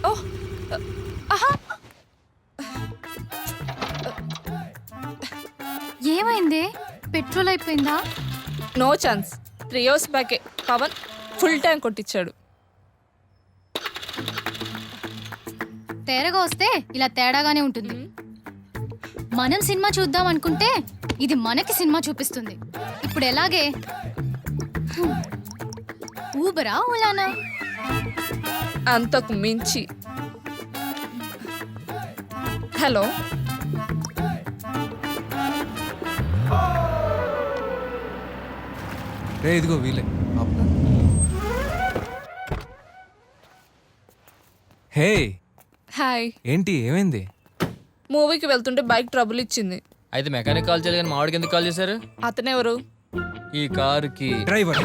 ఓహ్ ఆహా ఏమైంది? పెట్రోల్ అయిపోయిందా? No chance. 3 years బ్యాకే పవన్ ఫుల్ ట్యాంక్ కొట్టించాడు. తేరగా వస్తే ఇలా తేడాగానే ఉంటుంది. మనం సినిమా చూద్దాం అనుకుంటే ఇది మనకి సినిమా చూపిస్తుంది. ఇప్పుడు ఎలాగే? ఊబరా ఓలానా? అంతకు మించి. హలో, రే ఇదిగో వీలే. Hey hi. ఏంటి ఏమైంది? మూవీకి వెళ్తుంటే బైక్ ట్రబుల్ ఇచ్చింది. అయితే మెకానిక్ కాల్ చేయాలి కానీ మావాడికి ఎందుకు కాల్ చేశారు? అతనెవరు? ఈ కారుకి డ్రైవర్.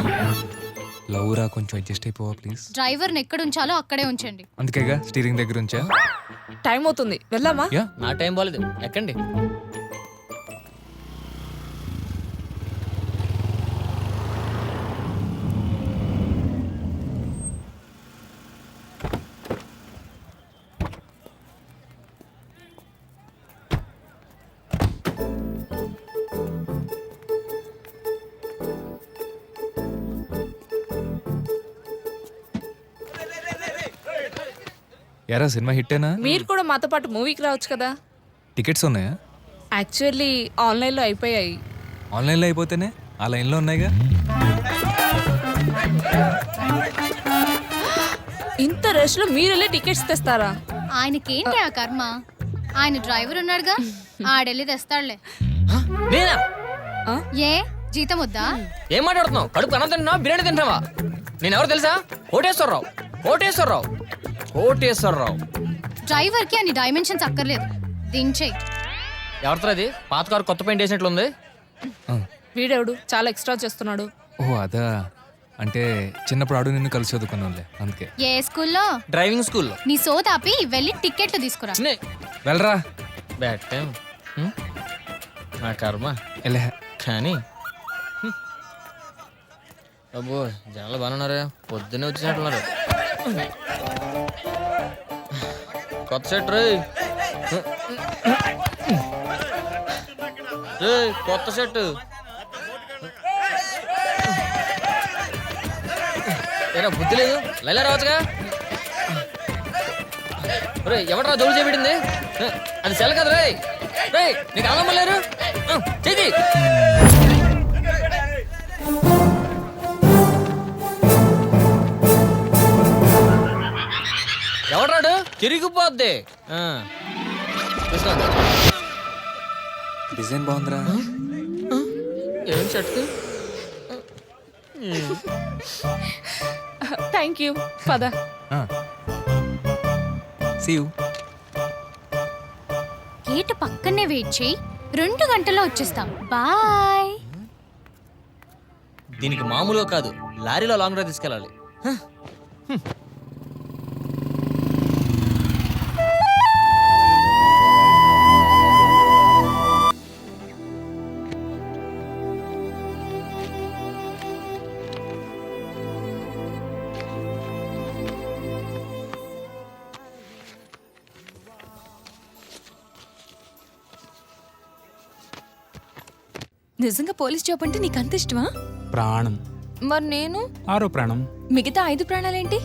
లౌరా కొంచెం అడ్జస్ట్ అయిపోవా ప్లీజ్. డ్రైవర్ని ఎక్కడ ఉంచాలో అక్కడే ఉంచండి. అందుకేగా స్టీరింగ్ దగ్గర ఉంచా. టైం అవుతుంది, వెళ్దామా? యా నా టైం బాలేదు, ఎక్కండి. ఎరా సినిమా హిట్టేనా? మీరు కూడా మాతో పాటు మూవీకి రావచ్చు కదా. టికెట్స్ ఉన్నాయా? యాక్చువల్లీ ఆన్లైన్లో అయిపోయాయి. ఆన్లైన్లో అయిపోతేనే ఆ లైన్లో ఉన్నాయిగా. ఇంత రష్లో మీరు వెళ్ళి టికెట్స్ తెస్తారా? ఆయనకేంటి ఆ కర్మ? ఆయన డ్రైవర్ ఉన్నాడుగా, ఆడెళ్ళి తెస్తాడులే. నేనా? ఏ జీతం వద్దా? ఏం మాట్లాడుతున్నావు? కడుపు అన్నం తింటున్నావా, బిర్యానీ తింటావా? నేను ఎవరు తెలుసా? కోటేశ్వరరావు. కోటేశ్వరరావు. కోటేశ్వరరావు. డ్రైవర్ కి అన్ని డైమెన్షన్స్ అక్కర్లేదు, దించేయి. ఎవరితో అది? పాత కారు కొత్త పెయింట్ వేసినట్లుంది. వీడెవడు చాలా ఎక్స్ట్రా చేస్తున్నాడు? ఓ అదా, అంటే చిన్నప్పుడు ఆడు నిన్ను కలిసి చదువుకున్నాంలే అందుకే. ఏ స్కూల్లో? డ్రైవింగ్ స్కూల్లో. నీ సోతాపి వెళ్ళి టికెట్లు తీసుకురా. వెళ్ళరా. Bad time. నా కర్మ. వెళ్ళే. కానీ అబ్బో జనాలు బాగున్నారా? పొద్దున్నే వచ్చినట్టున్నారు. కొత్త సెట్ రే, కొత్త సెట్. ఏరా బుద్ధి లేదు, లైలా రావచ్చుగా. రే ఎవడరా జోడు చేపెట్టింది? అది సెల్ కదా రే. రే నీకు ఆనందం లేరు చేయి. ఎవడ్రాడు? తిరిగిపోద్ది. చూసుకోండి. డిజైన్ బాగుందిరా. ఏం షర్ట్? Thank you. పద. See you. గేట్ పక్కనే వెయిట్ చేయి, 2 గంటల్లో వచ్చేస్తాం. బాయ్. దీనికి మామూలుగా కాదు, లారీలో లాంగ్ డ్రైవ్ తీసుకెళ్ళాలి. నిజంగా పోలీస్ జాబ్ అంటే నీకు అంత ఇష్టమా? ప్రాణం. మరి నేను? 6వ ప్రాణం. మిగతా 5 ప్రాణాలేంటి?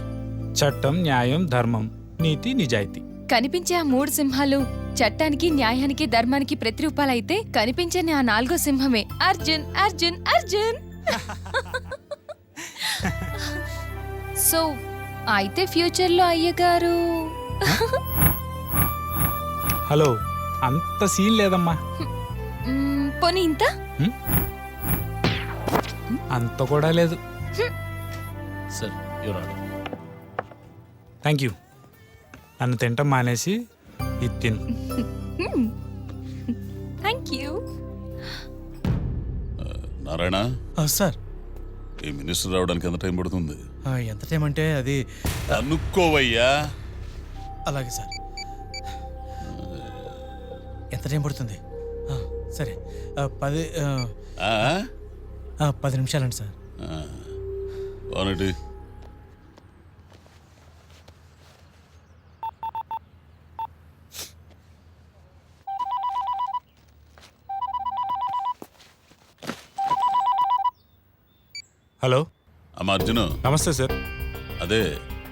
చట్టం, న్యాయం, ధర్మం, నీతి, నిజాయితీ. కనిపించే ఆ 3 సింహాలు చట్టానికి, న్యాయానికి, ధర్మానికి ప్రతిరూపాలైతే కనిపించని ఆ 4వ సింహమే అర్జున్. అర్జున్ అర్జున్. సో అయితే ఫ్యూచర్లో అయ్యగారు. హలో, అంత సీన్ లేదమ్మా. పోనీ ఇంత? అంత కూడా లేదు. Sir your order. Thank you. నన్ను తింటాం మానేసి ఇది తిను. Thank you. నారాయణ, సార్. ఈ మినిస్టర్ రావడానికి ఎంత టైం పడుతుంది? ఎంత టైం అంటే అది అనుకోవయ్యా. అలాగే సార్. ఎంత టైం పడుతుంది? సరే 10 నిమిషాలండి సార్. హలో అమ్మ అర్జును, నమస్తే సార్. అదే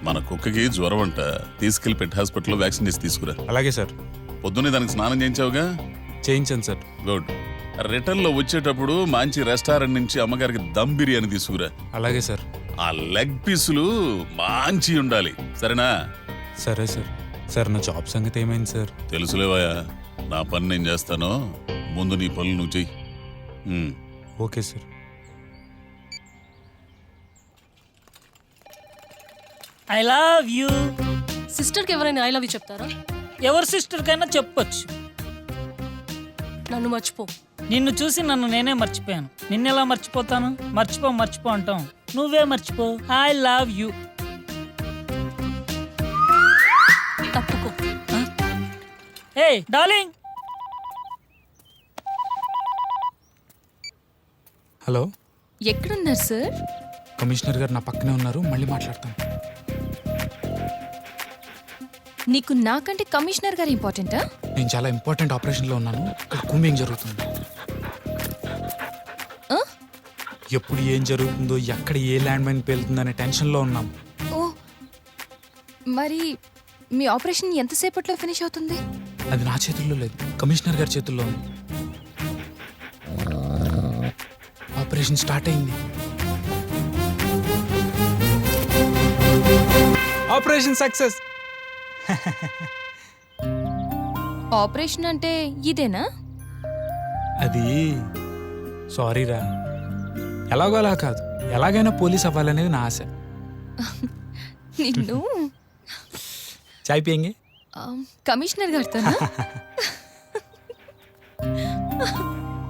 మన కుక్కకి జ్వరం అంట, తీసుకెళ్లి పెట్ హాస్పిటల్లో వ్యాక్సిన్ చేసి తీసుకురా. అలాగే సార్, పొద్దున్నే దానికి స్నానం చేయించావుగా? చేయించాను సార్. గుడ్. రిటర్న్ లో వచ్చేటప్పుడు మంచి రెస్టారెంట్ నుంచి అమ్మగారికి దమ్ బిర్యానీ తీసుకురా. అలాగే సార్. ఆ లెగ్ పీసులు మంచి ఉండాలి, సరేనా? సరే సార్. సార్ నా జాబ్ సంగతి ఏమైంది సార్? తెలుసులేవయ్యా, నా పని నేను చేస్తాను, ముందు నీ పనులు నువ్వు చెయ్యి. Okay sir. I love you. సిస్టర్కి ఎవరైనా ఐ లవ్ యూ చెప్తారా? ఎవరి సిస్టర్ కైనా చెప్పొచ్చు. నన్ను మర్చిపో. నిన్ను చూసి నన్ను నేనే మర్చిపోయాను. నిన్నెలా మర్చిపోతాను? మర్చిపో అంటాం, నువ్వే మర్చిపో. I love you. తప్పుకో. ఏ డార్లింగ్. హలో, ఎక్కడున్నారు సార్? కమిషనర్ గారు నా పక్కనే ఉన్నారు, మళ్ళీ మాట్లాడతాను. నీకు నాకంటే కమిషనర్ గారు ఇంపార్టెంటా? నేను చాలా ఇంపార్టెంట్ ఆపరేషన్లో ఉన్నాను. ఇక్కడ కూంబింగ్ జరుగుతుంది. ఆ? ఎప్పుడు ఏం జరుగుతుందో, ఎక్కడ ఏ ల్యాండ్ మైన్ పేలుతుందనే టెన్షన్లో ఉన్నాం. ఓ, మరి మీ ఆపరేషన్ ఎంతసేపట్లో ఫినిష్ అవుతుంది? అది నా చేతుల్లో లేదు, కమిషనర్ గారి చేతుల్లో ఉంది. ఆపరేషన్ స్టార్ట్ అయింది. Operation success. ఆపరేషన్ అంటే ఇదేనా? అది సారీరా, ఎలాగో అలా కాదు, ఎలాగైనా పోలీస్ అవ్వాలనేది నా ఆశ. నిన్ను చాయ్ పియంగే? కమిషనర్ గారితోనా?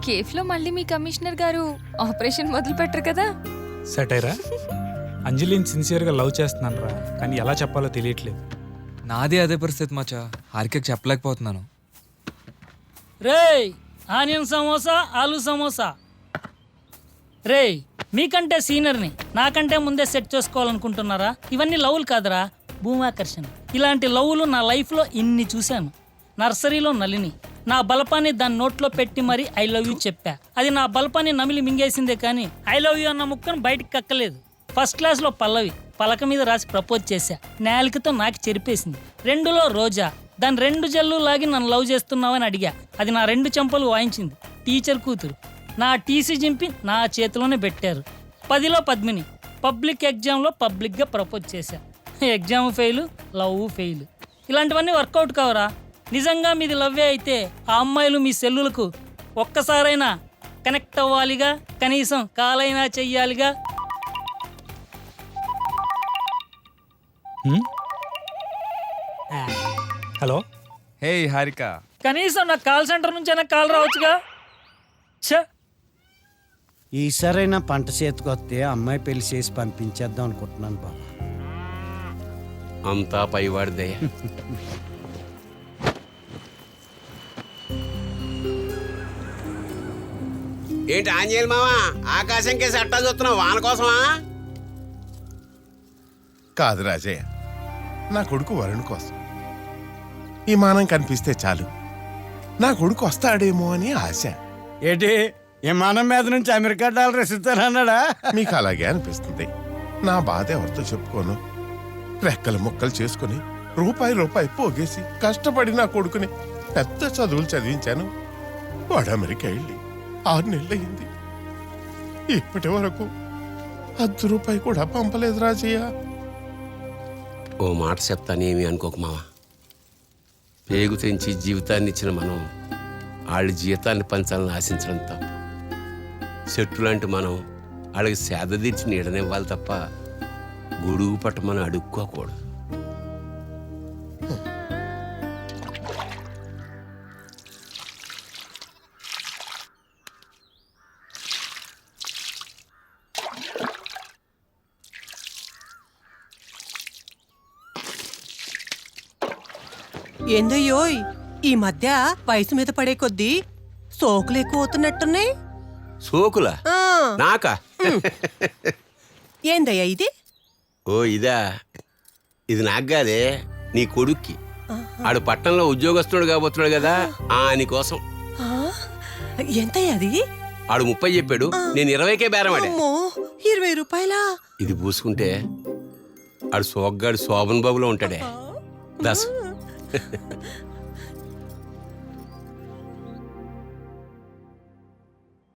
కేఫ్లో మళ్ళీ మీ కమిషనర్ గారు ఆపరేషన్ మొదలు పెట్టరు కదా? సటైరా. అంజలిని సిన్సియర్గా లవ్ చేస్తున్నాను రా, కానీ ఎలా చెప్పాలో తెలియట్లేదు. నాదే అదే పరిస్థితి మచ్చా, హారికకి చెప్పలేకపోతున్నాను. రేయ్, ఆనియన్ సమోసా, ఆలు సమోసా. రేయ్, మీకంటే సీనియర్ని నాకంటే ముందే సెట్ చేసుకోవాలనుకుంటున్నారా? ఇవన్నీ లవ్లు కాదురా, భూమాకర్షణ. ఇలాంటి లవ్లు నా లైఫ్లో ఇన్ని చూశాను. నర్సరీలో నలిని నా బలపాన్ని దాని నోట్లో పెట్టి మరీ ఐ లవ్ యూ చెప్పా. అది నా బలపాన్ని నమిలి మింగేసిందే కానీ ఐ లవ్ యూ అన్న ముక్కను బయటికి కక్కలేదు. ఫస్ట్ క్లాస్లో పల్లవి పలక మీద రాసి ప్రపోజ్ చేశా, నేలికతో నాకు చెరిపేసింది. 2లో రోజా, దాని 2 జల్లు లాగి నన్ను లవ్ చేస్తున్నావని అడిగా, అది నా 2 చెంపలు వాయించింది. టీచర్ కూతురు నా టీసీ చింపి నా చేతిలోనే పెట్టారు. 10లో పద్మిని పబ్లిక్ ఎగ్జామ్లో పబ్లిక్గా ప్రపోజ్ చేశా. Exam fail, love fail. ఇలాంటివన్నీ వర్కౌట్ కావరా? నిజంగా మీది లవ్వే అయితే ఆ అమ్మాయిలు మీ సెల్లులకు ఒక్కసారైనా కనెక్ట్ అవ్వాలిగా, కనీసం కాలైనా చెయ్యాలిగా. హలో. హే హారిక, కనీసం నా కాల్ సెంటర్ నుంచైనా కాల్ రావచ్చుగా. ఛ, ఈసారైనా పంట చేతికొస్తే అమ్మాయి పెళ్లి చేసి పంపించేద్దాం అనుకుంటున్నాను బాబా. అంతా పైవాడిదే. ఏంటి ఆంజనేయులు మావా, ఆకాశం కేసి అట్టా చూస్తున్నావు, వాన కోసమా? కాదు రాజయ్య, నా కొడుకు వరుణ్ కోసం. ఈ మానం కనిపిస్తే చాలు, నా కొడుకు వస్తాడేమో అని ఆశ. ఏంటి విమానం మీద నుంచి అమెరికా డాలర్ ఇస్తానన్నాడా? మీకు అలాగే అనిపిస్తుంది. నా బాధ ఎవరితో చెప్పుకోను. రెక్కలు ముక్కలు చేసుకుని రూపాయి పోగేసి కష్టపడి నా కొడుకుని పెద్ద చదువులు చదివించాను. వాడు అమెరికా వెళ్ళి 6 నెలలయ్యింది. ఇప్పటి వరకు ₹10 కూడా పంపలేదు రాజయ్య. ఓ మాట చెప్తానేమి అనుకోకు మావా, పేగు తెంచి జీవితాన్ని ఇచ్చిన మనం వాళ్ళ జీవితాన్ని పంచాలని ఆశించడం తప్పు. చెట్టు లాంటి మనం వాళ్ళకి సేద తీర్చి నీడనివ్వాలి తప్ప గొడుగు పట్టమని అడుక్కోకూడదు. ఏందయ్యోయ్, ఈ మధ్య వయసు మీద పడే కొద్దీ సోకులు ఎక్కువ అవుతున్నట్టున్నాయి. సోకులా? నాకా? ఏందయ్యా ఇది? ఓ ఇదా, ఇది నాకు కాదే, నీ కొడుక్కి. ఆడు పట్టణంలో ఉద్యోగస్తుడు కాబోతున్నాడు కదా, ఆని కోసం. ఎంతయ్యా అది? ఆడు 30 చెప్పాడు, నేను 20కే బేరం ఆడా. అమ్మో, 20 రూపాయలా? ఇది పూసుకుంటే ఆడు సోగ్గాడు శోభన్ బాబులో ఉంటాడే. దాసు